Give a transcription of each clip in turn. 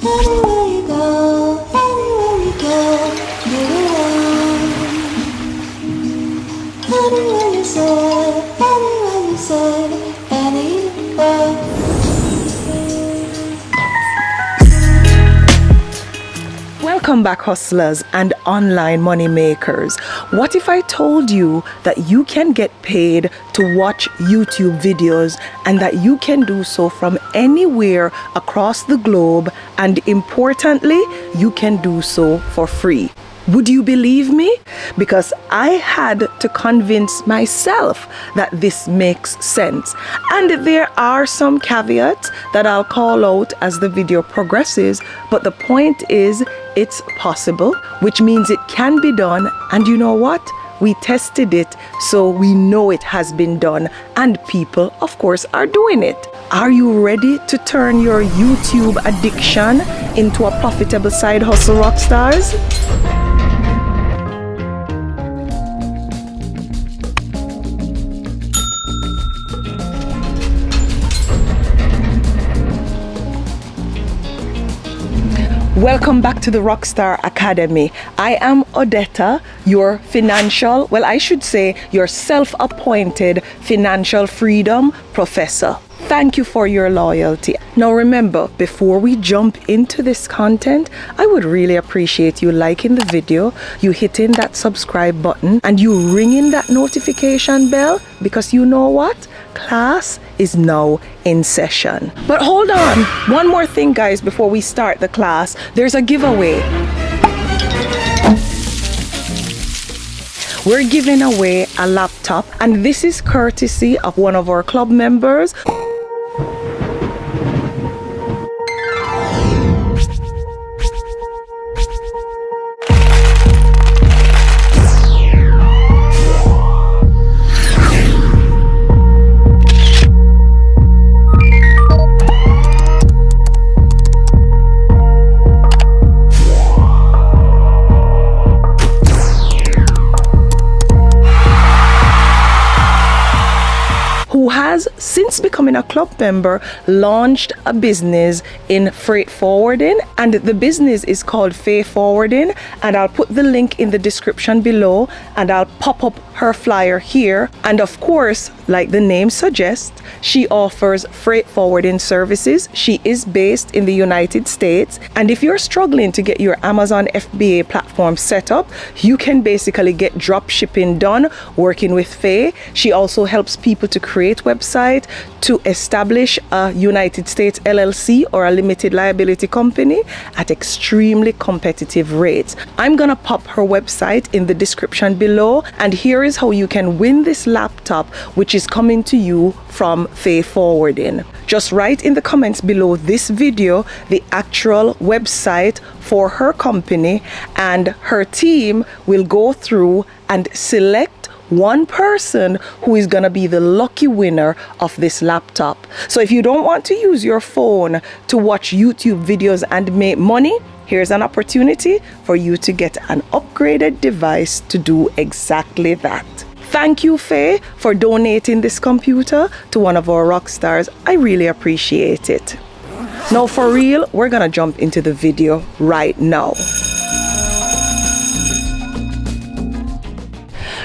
Anywhere you go, anywhere you go, anywhere you say, anywhere. Welcome back, hustlers and online money makers. What if I told you that you can get paid to watch YouTube videos and that you can do so from anywhere across the globe, and importantly, you can do so for free? Would you believe me? Because I had to convince myself that this makes sense. And there are some caveats that I'll call out as the video progresses, but the point is it's possible, which means it can be done. And you know what? We tested it, so we know it has been done, and people, of course, are doing it. Are you ready to turn your YouTube addiction into a profitable side hustle, rock stars? Welcome back to the Rockstar Academy. I am Odetta, your your self-appointed financial freedom professor. Thank you for your loyalty. Now remember, before we jump into this content, I would really appreciate you liking the video, you hitting that subscribe button, and you ringing that notification bell, because you know what? Class is now in session. But hold on, one more thing, guys, before we start the class. There's a giveaway. We're giving away a laptop, and this is courtesy of one of our club members. Who has, since becoming a club member, launched a business in freight forwarding, and the business is called Freight Forwarding, and I'll put the link in the description below, and I'll pop up her flyer here. And of course, like the name suggests, she offers freight forwarding services. She is based in the United States, and if you're struggling to get your Amazon FBA platform set up, you can basically get drop shipping done working with Faye. She also helps people to create website, to establish a United States LLC or a limited liability company at extremely competitive rates. I'm gonna pop her website in the description below, and here is how you can win this laptop, which is coming to you from Freight Forwarding. Just write in the comments below this video the actual website for her company, and her team will go through and select one person who is going to be the lucky winner of this laptop. So if you don't want to use your phone to watch YouTube videos and make money, here's an opportunity for you to get an upgraded device to do exactly that. Thank you, Faye, for donating this computer to one of our rock stars. I really appreciate it. Now, for real, we're gonna jump into the video right now.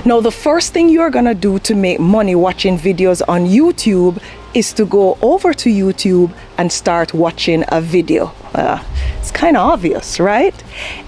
Now, the first thing you're gonna do to make money watching videos on YouTube is to go over to YouTube and start watching a video. It's kind of obvious, right?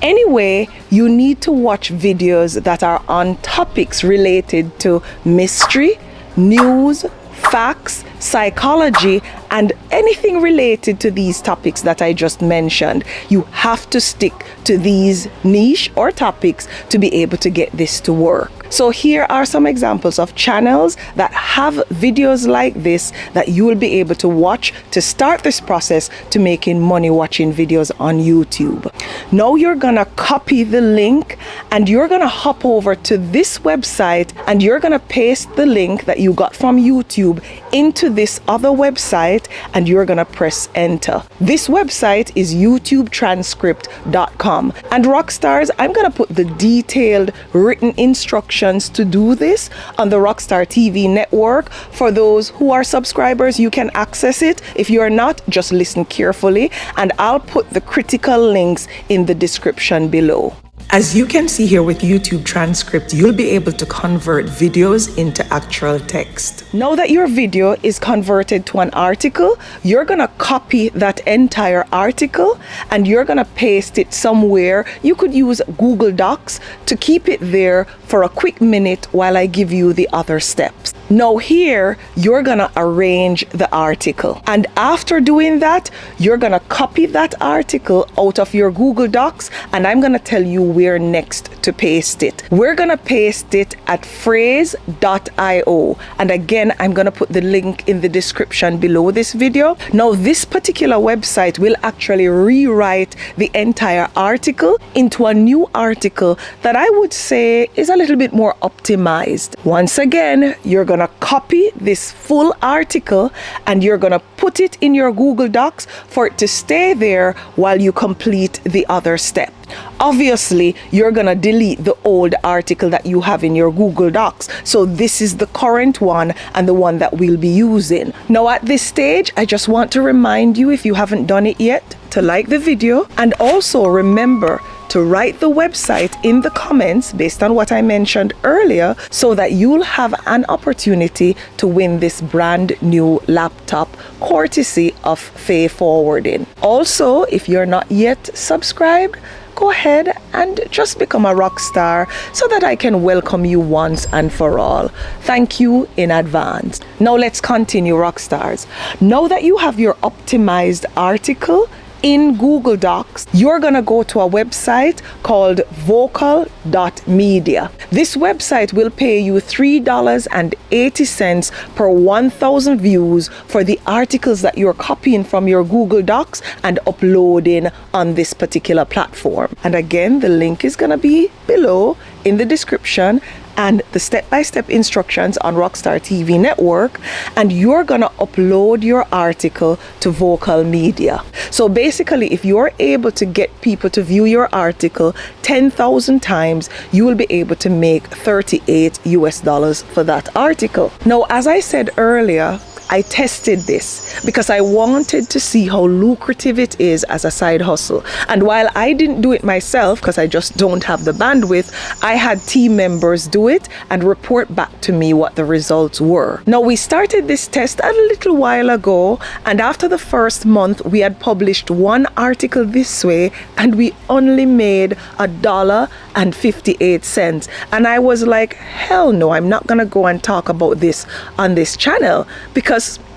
Anyway, you need to watch videos that are on topics related to mystery, news, facts, psychology, and anything related to these topics that I just mentioned. You have to stick to these niche or topics to be able to get this to work. So here are some examples of channels that have videos like this that you will be able to watch to start this process to making money watching videos on YouTube. Now you're gonna copy the link and you're gonna hop over to this website and you're gonna paste the link that you got from YouTube into this other website and you're gonna press enter. This website is youtubetranscript.com. And Rockstars, I'm gonna put the detailed written instructions to do this on the Rockstar TV network. For those who are subscribers, you can access it. If you're not, just listen carefully, and I'll put the critical links in the description below. As you can see here with YouTube Transcript, you'll be able to convert videos into actual text. Now that your video is converted to an article, you're gonna copy that entire article and you're gonna paste it somewhere. You could use Google Docs to keep it there for a quick minute while I give you the other steps. Now here, you're gonna arrange the article. And after doing that, you're gonna copy that article out of your Google Docs and I'm gonna tell you where next to paste it. We're gonna paste it at phrase.io. And again, I'm gonna put the link in the description below this video. Now this particular website will actually rewrite the entire article into a new article that I would say is a little bit more optimized. Once again, you're gonna copy this full article and you're gonna put it in your Google Docs for it to stay there while you complete the other step. Obviously, you're gonna delete the old article that you have in your Google Docs. So this is the current one and the one that we'll be using. Now at this stage, I just want to remind you, if you haven't done it yet, to like the video and also remember to write the website in the comments based on what I mentioned earlier so that you'll have an opportunity to win this brand new laptop courtesy of Faye Forwarding. Also, if you're not yet subscribed, go ahead and just become a rock star so that I can welcome you once and for all. Thank you in advance. Now let's continue, rock stars. Now that you have your optimized article in Google Docs, you're gonna go to a website called vocal.media. This website will pay you $3.80 per 1,000 views for the articles that you're copying from your Google Docs and uploading on this particular platform. And again, the link is gonna be below in the description and the step-by-step instructions on Rockstar TV network, and you're gonna upload your article to Vocal Media. So basically, if you're able to get people to view your article 10,000 times, you will be able to make $38 for that article. Now, as I said earlier, I tested this because I wanted to see how lucrative it is as a side hustle. And while I didn't do it myself because I just don't have the bandwidth, I had team members do it and report back to me what the results were. Now, we started this test a little while ago, and after the first month, we had published one article this way and we only made $1.58. And I was like, hell no, I'm not gonna go and talk about this on this channel because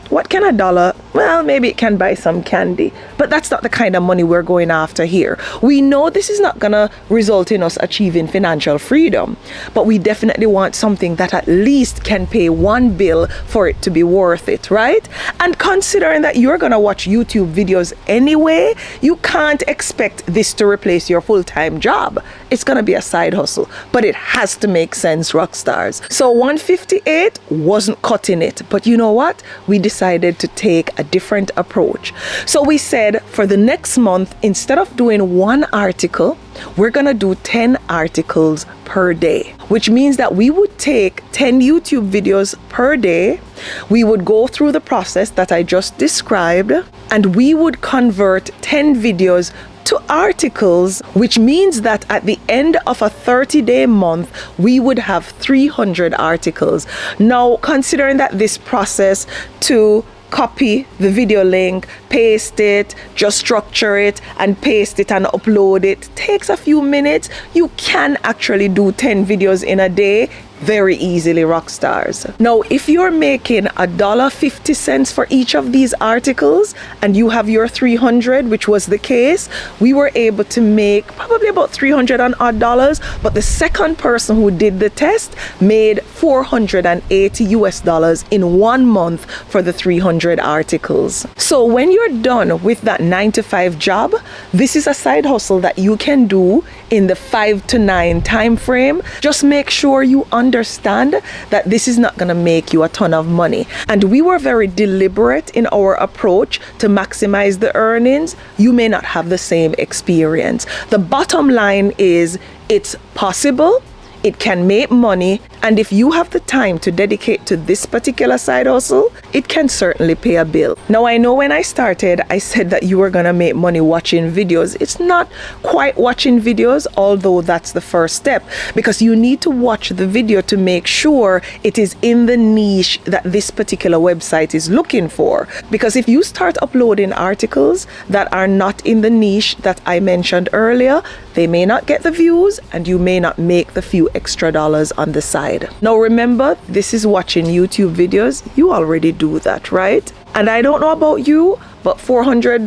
what can $1? Well, maybe it can buy some candy, but that's not the kind of money we're going after here. We know this is not gonna result in us achieving financial freedom, but we definitely want something that at least can pay one bill for it to be worth it, right? And considering that you're gonna watch YouTube videos anyway, you can't expect this to replace your full-time job. It's gonna be a side hustle, but it has to make sense, rock stars. So 158 wasn't cutting it, but you know what? We decided to take a different approach. So we said for the next month, instead of doing one article, we're gonna do 10 articles per day, which means that we would take 10 YouTube videos per day. We would go through the process that I just described, and we would convert 10 videos to articles, which means that at the end of a 30-day month, we would have 300 articles. Now, considering that this process to copy the video link, paste it, just structure it and paste it and upload it takes a few minutes, you can actually do 10 videos in a day very easily, rock stars. Now, if you're making $1.50 for each of these articles and you have your 300, which was the case, we were able to make probably about $300 and odd dollars, but the second person who did the test made $480 in 1 month for the 300 articles. So when you're done with that 9-to-5 job, this is a side hustle that you can do in the 5 to 9 time frame. Just make sure you understand that this is not going to make you a ton of money. And we were very deliberate in our approach to maximize the earnings. You may not have the same experience. The bottom line is it's possible. It can make money, and if you have the time to dedicate to this particular side hustle, it can certainly pay a bill. Now, I know when I started, I said that you were gonna make money watching videos. It's not quite watching videos, although that's the first step, because you need to watch the video to make sure it is in the niche that this particular website is looking for. Because if you start uploading articles that are not in the niche that I mentioned earlier, they may not get the views and you may not make the few extra dollars on the side. Now remember, this is watching YouTube videos. You already do that, right? And I don't know about you, but $400,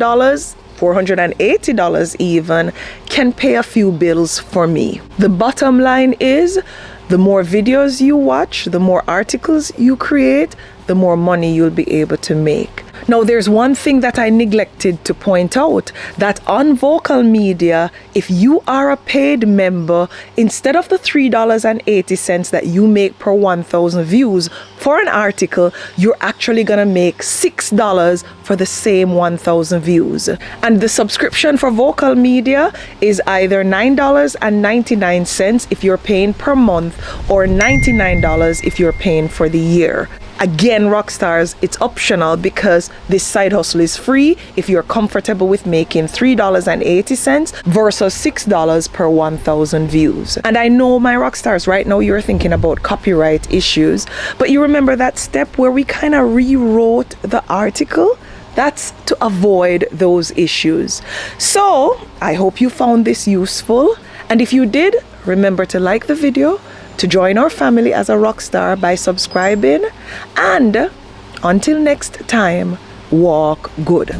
$480 even can pay a few bills for me. The bottom line is, the more videos you watch, the more articles you create, the more money you'll be able to make. Now, there's one thing that I neglected to point out, that on Vocal Media, if you are a paid member, instead of the $3.80 that you make per 1,000 views for an article, you're actually gonna make $6 for the same 1,000 views. And the subscription for Vocal Media is either $9.99 if you're paying per month, or $99 if you're paying for the year. Again, rockstars, it's optional because this side hustle is free if you're comfortable with making $3.80 versus $6 per 1,000 views. And I know, my rockstars, right now you're thinking about copyright issues, but you remember that step where we kind of rewrote the article? That's to avoid those issues. So I hope you found this useful. And if you did, remember to like the video, to join our family as a rock star by subscribing, and until next time, walk good.